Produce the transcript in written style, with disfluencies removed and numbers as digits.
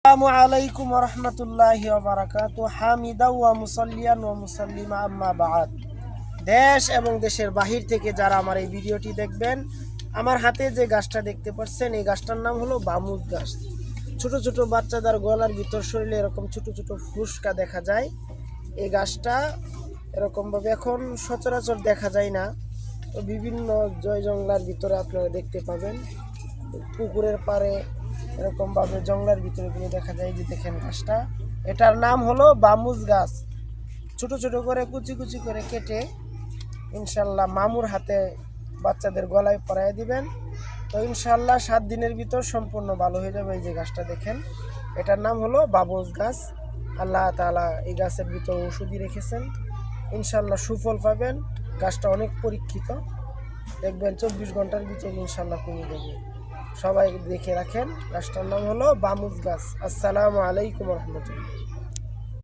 আসসালামু আলাইকুম ওয়া রাহমাতুল্লাহি ওয়া বারাকাতুহু হামিদা ওয়া মুসাল্লিয়ান ওয়া মুসাল্লিমা আম্মা বা'দ। দেশ এবং দেশের বাহির থেকে যারা আমার এই ভিডিওটি দেখবেন, আমার হাতে যে গাছটা দেখতে পাচ্ছেন এই গাছটার নাম হলো বামুজ গাছ। ছোট ছোট বাচ্চাদের গলার ভিতর শরীরে এরকম ছোট ছোট ফুসকা দেখা যায়। এই গাছটা এরকমভাবে এখন সচরাচর দেখা যায় না, তো বিভিন্ন জয় জঙ্গলার ভিতরে আপনারা দেখতে পাবেন। পুকুরের পাড়ে এরকমভাবে জঙ্গলের ভিতরে গুলো দেখা যায়। যে দেখেন গাছটা, এটার নাম হলো বামুজ গাছ। ছোট ছোট করে কুচি কুচি করে কেটে ইনশাল্লাহ মামুর হাতে বাচ্চাদের গলায় পরায় দিবেন, তো ইনশাল্লাহ 7 দিনের ভিতর সম্পূর্ণ ভালো হয়ে যাবে। এই যে গাছটা দেখেন, এটার নাম হলো বামুজ গাছ। আল্লাহ তাআলা এই গাছের ভিতর ওষুধি রেখেছেন, ইনশাল্লাহ সুফল পাবেন। গাছটা অনেক পরীক্ষিত, দেখবেন 24 ঘন্টার ভিতর ইনশাল্লাহ কমে যাবে। সবাই দেখে রাখেন, গাছটার নাম হলো বামুজ গাছ। আসসালামু আলাইকুম রহমতুল্লাহ।